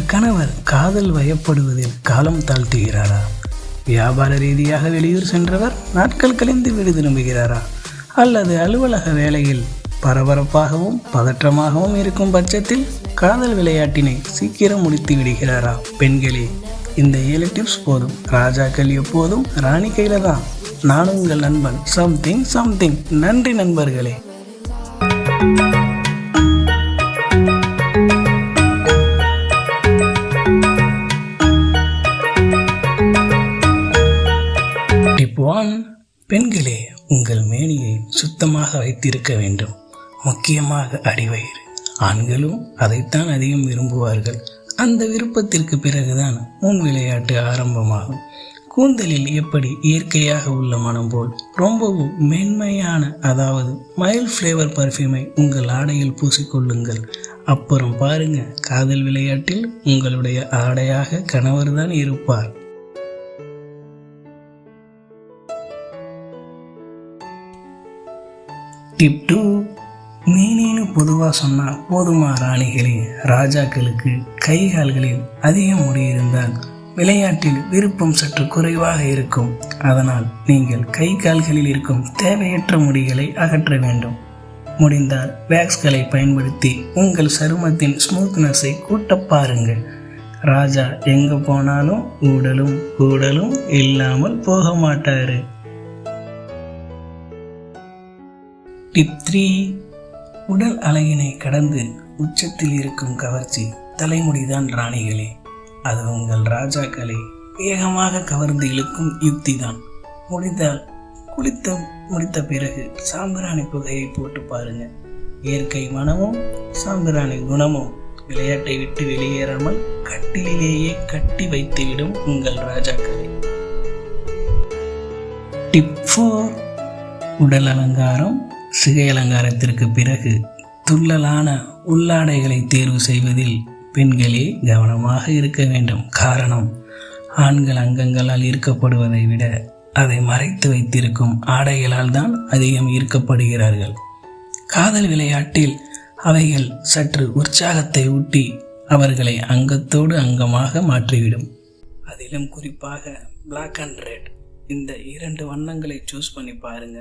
உங்கள் கணவர் காதல் வயப்படுவதில் காலம் தாழ்த்துகிறாரா? வியாபார ரீதியாக வெளியூர் சென்றவர் நாட்கள் கழிந்து வீடு திரும்புகிறாரா? அல்லது அலுவலக வேலையில் பரபரப்பாகவும் பதற்றமாகவும் இருக்கும் பட்சத்தில் காதல் விளையாட்டினை சீக்கிரம் முடித்து விடுகிறாரா? பெண்களே, இந்த 7 டிப்ஸ் போதும். ராஜாக்கள் எப்போதும் ராணி கையில தான். நான் உங்கள் நண்பன் சம்திங். நன்றி நண்பர்களே. டிப் 1. பெண்களே, உங்கள் மேனியை சுத்தமாக வைத்திருக்க வேண்டும். முக்கியமாக அடிவயிறு. ஆண்களும் அதைத்தான் அதிகம் விரும்புவார்கள். அந்த விருப்பத்திற்கு பிறகுதான் முன் விளையாட்டு ஆரம்பமாகும். கூந்தலில் எப்படி இயற்கையாக உள்ள மனம் போல் ரொம்பவும் மென்மையான, அதாவது மைல்ட் ஃப்ளேவர் பர்ஃப்யூமை உங்கள் ஆடையில் பூசிக்கொள்ளுங்கள். அப்புறம் பாருங்க, காதல் விளையாட்டில் உங்களுடைய ஆடையாக கணவர் தான் இருப்பார். டிப் 2. மீனின்னு பொதுவாக சொன்னால் போதுமா ராணிகளே? ராஜாக்களுக்கு கை கால்களில் அதிக முடி இருந்தால் விளையாட்டில் விருப்பம் சற்று குறைவாக இருக்கும். அதனால் நீங்கள் கை கால்களில் இருக்கும் தேவையற்ற முடிகளை அகற்ற வேண்டும். முடிந்தால் வேக்ஸ்களை பயன்படுத்தி உங்கள் சருமத்தின் ஸ்மூத்னஸை கூட்ட பாருங்கள். ராஜா எங்கே போனாலும் ஊடலும் இல்லாமல் போக மாட்டாரு. டிப் 3. உடல் அழகினை கடந்து உச்சத்தில் இருக்கும் கவர்ச்சி தலைமுடிதான் ராணிகளே. அது உங்கள் ராஜாக்களை வேகமாக கவர்ந்து இழுக்கும் யுக்தி தான். முடிந்தால் குளித்து முடித்த பிறகு சாம்பிராணி புகையை போட்டு பாருங்க. இயற்கை மனமும் சாம்பிராணி குணமும் விளையாட்டை விட்டு வெளியேறாமல் கட்டிலேயே கட்டி வைத்துவிடும் உங்கள் ராஜாக்களை. டிப் 4. உடல் அலங்காரம். சிகை அலங்காரத்திற்கு பிறகு துள்ளலான உள்ளாடைகளை தேர்வு செய்வதில் பெண்களே கவனமாக இருக்க வேண்டும். காரணம், ஆண்கள் அங்கங்களால் ஈர்க்கப்படுவதை விட அதை மறைத்து வைத்திருக்கும் ஆடைகளால் தான் அதிகம் ஈர்க்கப்படுகிறார்கள். காதல் விளையாட்டில் அவைகள் சற்று உற்சாகத்தை ஊட்டி அவர்களை அங்கத்தோடு அங்கமாக மாற்றிவிடும். அதிலும் குறிப்பாக பிளாக் அண்ட் ரெட், இந்த 2 வண்ணங்களை சூஸ் பண்ணி பாருங்க.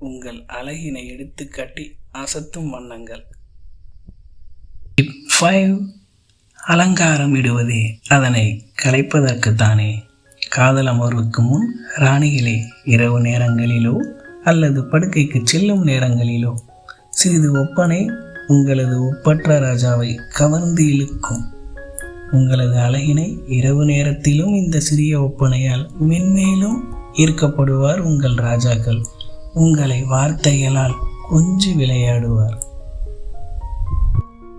உங்கள் அழகினை எடுத்து காட்டி அசத்தும் வண்ணங்கள். 5. அலங்காரம் இடுவதே அதனை கலைப்பதற்குத்தானே. காதல் அமர்வுக்கு முன் ராணிகளே, இரவு நேரங்களிலோ அல்லது படுக்கைக்கு செல்லும் நேரங்களிலோ சிறிது ஒப்பனை உங்களது ஒப்பற்ற ராஜாவை கவர்ந்து இழுக்கும். உங்களது அழகினை இரவு நேரத்திலும் இந்த சிறிய ஒப்பனையால் மென்மேலும் ஈர்க்கப்படுவார் உங்கள் ராஜாக்கள். உங்களை வார்த்தைகளால் கொஞ்சி விளையாடுவார்.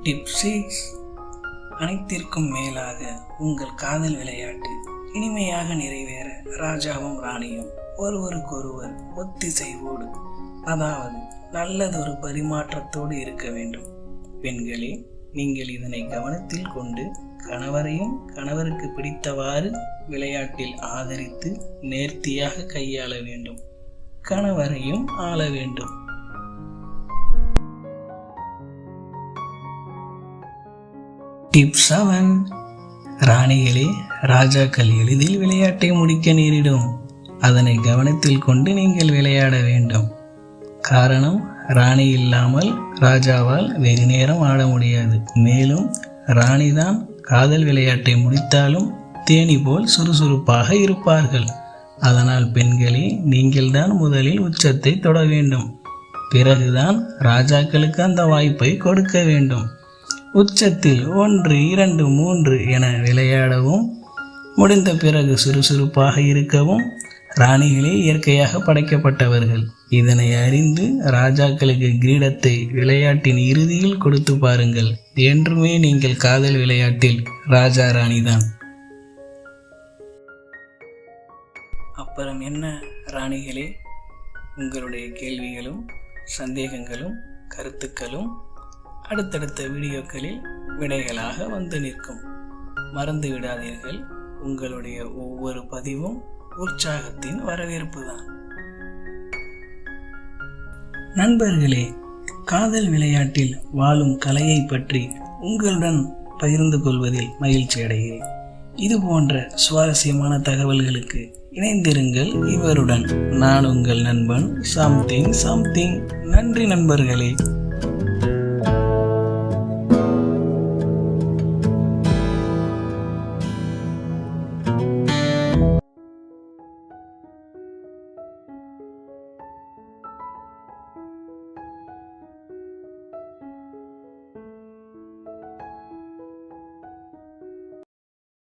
டிப் 6. அனைத்திற்கும் மேலாக உங்கள் காதல் விளையாட்டு இனிமையாக நிறைவேற ராஜாவும் ராணியும் ஒருவருக்கொருவர் ஒத்திசைவோடு, அதாவது நல்லதொரு பரிமாற்றத்தோடு இருக்க வேண்டும். பெண்களே, நீங்கள் இதனை கவனத்தில் கொண்டு கணவரையும் கணவருக்கு பிடித்தவாறு விளையாட்டில் ஆதரித்து நேர்த்தியாக கையாள வேண்டும். கணவரையும் ஆள வேண்டும். டிப் 7. ராணிகளே, ராஜாக்கள் எளிதில் விளையாட்டை முடிக்க நேரிடும். அதனை கவனத்தில் கொண்டு நீங்கள் விளையாட வேண்டும். காரணம், ராணி இல்லாமல் ராஜாவால் வெகு நேரம் ஆட முடியாது. மேலும் ராணிதான் காதல் விளையாட்டை முடித்தாலும் தேனி போல் சுறுசுறுப்பாக இருப்பார்கள். அதனால் பெண்களே, நீங்கள்தான் முதலில் உச்சத்தை தொட வேண்டும். பிறகுதான் ராஜாக்களுக்கு அந்த வாய்ப்பை கொடுக்க வேண்டும். உச்சத்தில் 1, 2, 3 என விளையாடவும், முடிந்த பிறகு சுறுசுறுப்பாக இருக்கவும் ராணிகளே இயற்கையாக படைக்கப்பட்டவர்கள். இதனை அறிந்து ராஜாக்களுக்கு கிரீடத்தை விளையாட்டின் இறுதியில் கொடுத்து பாருங்கள். என்றுமே நீங்கள் காதல் விளையாட்டில் ராஜா ராணிதான். அப்புறம் என்ன ராணிகளே, உங்களுடைய கேள்விகளும் சந்தேகங்களும் கருத்துக்களும் அடுத்தடுத்த வீடியோக்களில் விடைகளாக வந்து நிற்கும். மறந்து விடாதீர்கள், உங்களுடைய ஒவ்வொரு பதிவும் உற்சாகத்தின் வரவேற்பு தான். நண்பர்களே, காதல் விளையாட்டில் வாழும் கலையை பற்றி உங்களுடன் பகிர்ந்து கொள்வதில் மகிழ்ச்சி அடைகிறேன். இது போன்ற சுவாரஸ்யமான தகவல்களுக்கு இணைந்திருங்கள் இவருடன். நான் உங்கள் நண்பன் சம்திங். நன்றி நண்பர்களே.